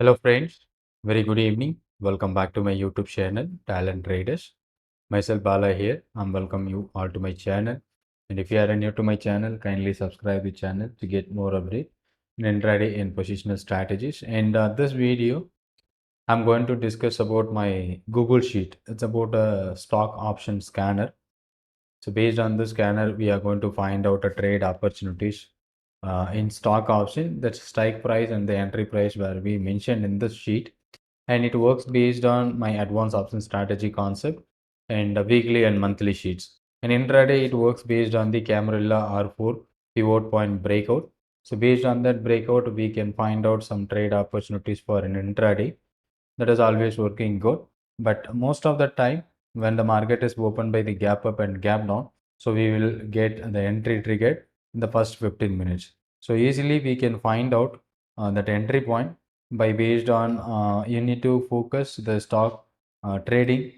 Hello friends, very good evening. Welcome back to my YouTube channel, Talent Traders. Myself Bala here. I'm welcome you all to my channel. And if you are new to my channel, kindly subscribe the channel to get more update in intraday and positional strategies. And this video, I'm going to discuss about my Google Sheet. It's about a stock option scanner. So based on the scanner, we are going to find out a trade opportunities in stock option, that's strike price and the entry price where we mentioned in this sheet, and it works based on my advanced option strategy concept and weekly and monthly sheets. And intraday, it works based on the Camarilla R4 pivot point breakout. So based on that breakout, we can find out some trade opportunities for an intraday. That is always working good. But most of the time, when the market is opened by the gap up and gap down, so we will get the entry triggered in the first 15 minutes. So easily we can find out that entry point by based on you need to focus the stock trading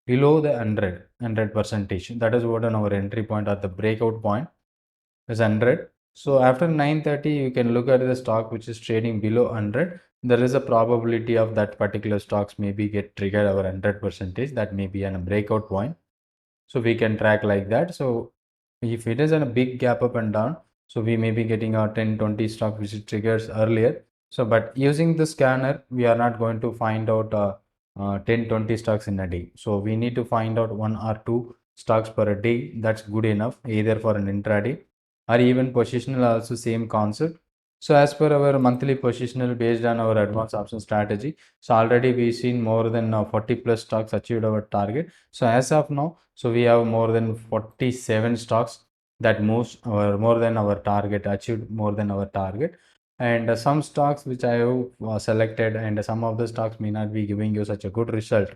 below the 100 percentage. That is what on our entry point or the breakout point is 100. So after 9:30, you can look at the stock which is trading below 100. There is a probability of that particular stocks maybe get triggered over 100 percentage. That may be on a breakout point. So we can track like that. So if it is in a big gap up and down, so we may be getting our 10-20 stock which it triggers earlier. So but using the scanner, we are not going to find out 10-20 stocks in a day. So we need to find out one or two stocks per a day. That's good enough either for an intraday or even positional, also same concept. So as per our monthly positional based on our advanced option strategy, so already we've seen more than 40 plus stocks achieved our target. So as of now, so we have more than 47 stocks that moves our more than our target, achieved more than our target. And some stocks which I have selected, and some of the stocks may not be giving you such a good result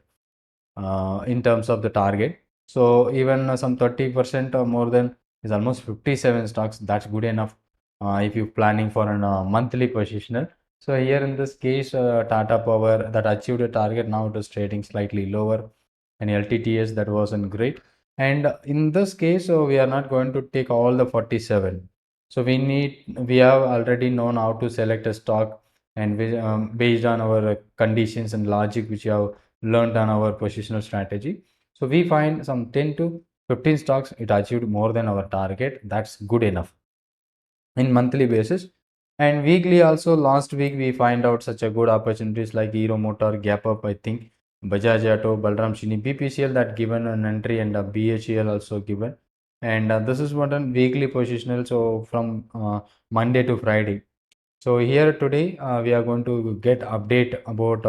in terms of the target. So even some 30% or more than is almost 57 stocks. That's good enough if you're planning for a monthly positional. So here in this case, Tata Power that achieved a target, now it is trading slightly lower, and LTTS that wasn't great. And in this case, we are not going to take all the 47. So we have already known how to select a stock, and based on our conditions and logic which you have learned on our positional strategy. So we find some 10 to 15 stocks it achieved more than our target. That's good enough in monthly basis. And weekly also, last week we find out such a good opportunities like Hero Motor, Gap Up, I think, Bajaj Auto, Balram Shini, BPCL that given an entry, and BHEL also given. And this is what a weekly positional. So from Monday to Friday. So here today we are going to get update about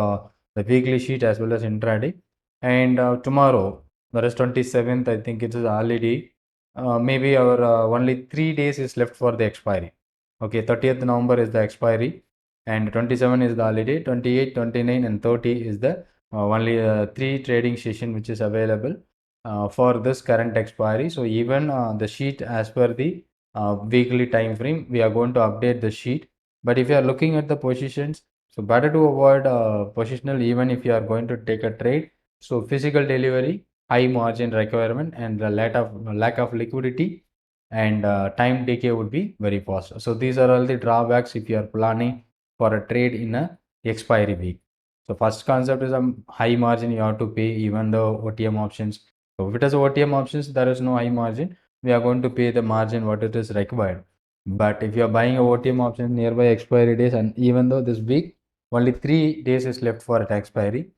the weekly sheet as well as intraday. And tomorrow, that is 27th, I think it is holiday. Maybe our only 3 days is left for the expiry. Okay, 30th November is the expiry, and 27 is the holiday. 28, 29, and 30 is the only three trading session which is available for this current expiry. So even the sheet as per the weekly time frame, we are going to update the sheet. But if you are looking at the positions, so better to avoid positional even if you are going to take a trade. So physical delivery, high margin requirement, and the lack of liquidity, and time decay would be very fast. So these are all the drawbacks if you are planning for a trade in a expiry week. So first concept is a high margin you have to pay even the OTM options. So if it is OTM options, there is no high margin. We are going to pay the margin what it is required. But if you are buying a OTM option nearby expiry days, and even though this week only 3 days is left for its expiry,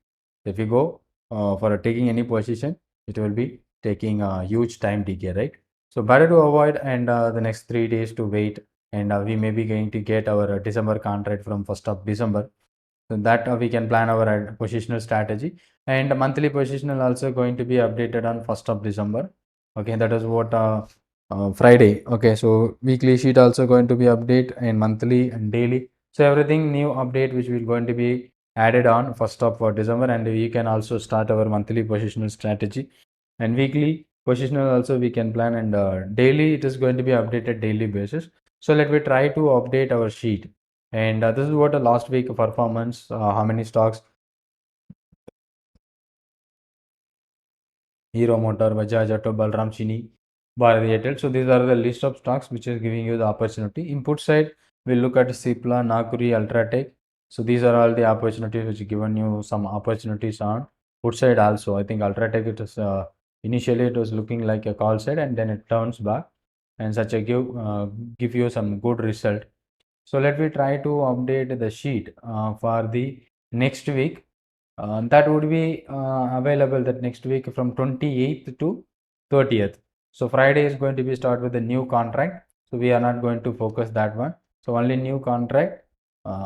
if you go for taking any position, it will be taking a huge time decay, right? So better to avoid, and the next 3 days to wait, and we may be going to get our December contract from 1st of December. So that we can plan our positional strategy, and monthly positional also going to be updated on 1st of December. Okay, that is what Friday. Okay, so weekly sheet also going to be update, and monthly and daily. So everything new update which will going to be added on 1st of December, and we can also start our monthly positional strategy, and weekly positional also we can plan, and daily it is going to be updated daily basis. So let me try to update our sheet, and this is what the last week performance, how many stocks, Hero Motor, Bajaj Auto, Balram Chini, Bharat Airtel. So these are the list of stocks which is giving you the opportunity. Input side, we'll look at Cipla, Nakuri, Ultratech, So these are all the opportunities which given you some opportunities on put side also. I think Ultratech it is initially it was looking like a call side and then it turns back and such a give you some good result. So let me try to update the sheet for the next week. That would be available that next week from 28th to 30th. So Friday is going to be start with a new contract. So we are not going to focus that one. So only new contract.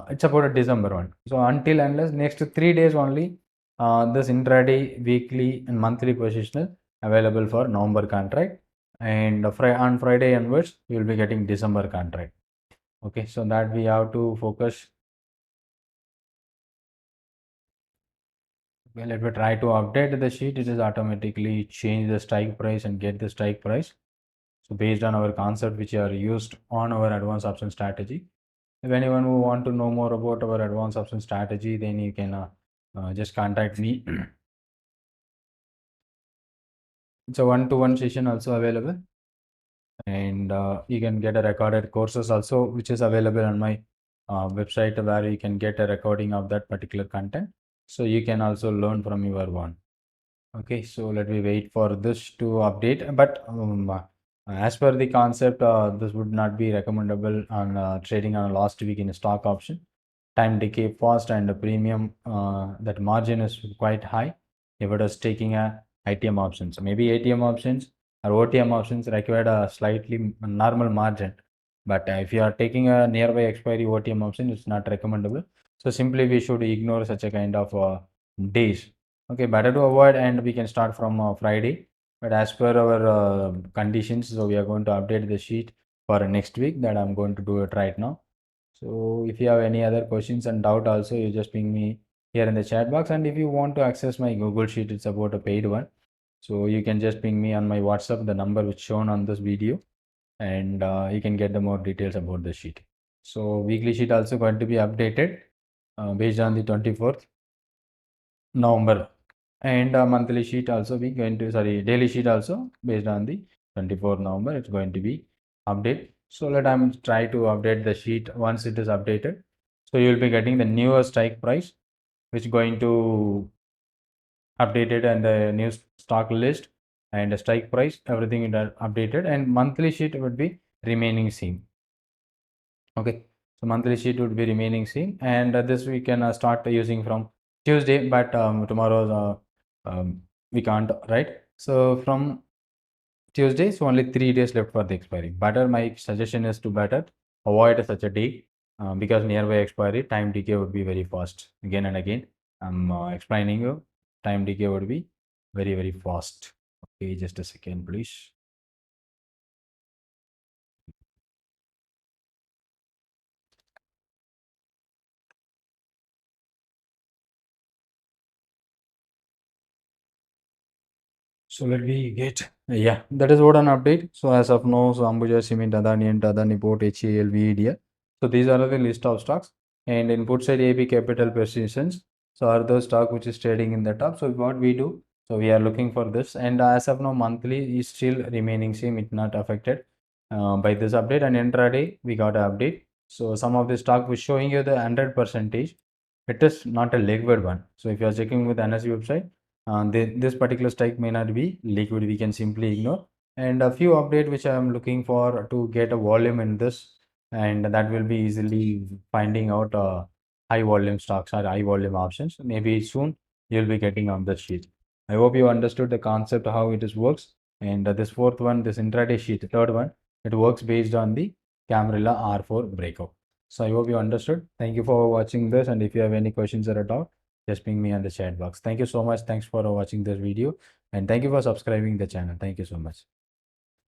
It's about a December one. So until unless next 3 days only, this intraday, weekly, and monthly positional available for November contract. And on Friday onwards, we will be getting December contract. Okay, so that we have to focus. Okay, let me try to update the sheet. It is automatically change the strike price and get the strike price. So based on our concept which are used on our advanced option strategy. If anyone who want to know more about our advanced option strategy, then you can just contact me. It's a one-to-one session also available, and you can get a recorded courses also, which is available on my website where you can get a recording of that particular content. So you can also learn from your one. Okay, so let me wait for this to update. But as per the concept, this would not be recommendable on trading on a last week in a stock option. Time decay fast and the premium that margin is quite high if it is taking a ITM options. Maybe ATM options or OTM options required a slightly normal margin. But if you are taking a nearby expiry OTM option, it's not recommendable. So simply we should ignore such a kind of days. Okay, better to avoid, and we can start from Friday. But as per our conditions, so we are going to update the sheet for next week. That I'm going to do it right now. So if you have any other questions and doubt also, you just ping me here in the chat box. And if you want to access my Google Sheet, it's about a paid one. So you can just ping me on my WhatsApp, the number which shown on this video, and you can get the more details about the sheet. So weekly sheet also going to be updated based on the 24th November, and monthly sheet also we going to, sorry, daily sheet also based on the 24th November. It's going to be update. So let I'm try to update the sheet. Once it is updated, so you will be getting the newer strike price which going to updated, and the new stock list and the strike price, everything is updated, and monthly sheet would be remaining same. Okay, so monthly sheet would be remaining same, and this we can start using from Tuesday, but tomorrow we can't, right? So from Tuesday, so only 3 days left for the expiry. Better, my suggestion is to better avoid such a day because nearby expiry time decay would be very fast. Again and again, I'm explaining you, time decay would be very, very fast. Okay, just a second, please. So let me get, yeah, that is what an update. So as of now, so Ambuja Cement, Adani and Adani Port, HAL, VEDL. So these are the list of stocks, and input side AB Capital Precisions. So are those stock which is trading in the top. So what we do, so we are looking for this, and as of now, monthly is still remaining same. It's not affected by this update, and intraday we got an update. So some of the stock was showing you the 100%. It is not a liquid one. So if you are checking with NSE website, this particular strike may not be liquid, we can simply ignore. And a few update which I am looking for to get a volume in this, and that will be easily finding out high volume stocks or high volume options. Maybe soon you'll be getting on the sheet. I hope you understood the concept how it is works. And this fourth one, this intraday sheet, third one, it works based on the Camarilla R4 breakout. So I hope you understood. Thank you for watching this, and if you have any questions or a doubt, just ping me on the chat box. Thank you so much. Thanks for watching this video, and thank you for subscribing the channel. Thank you so much.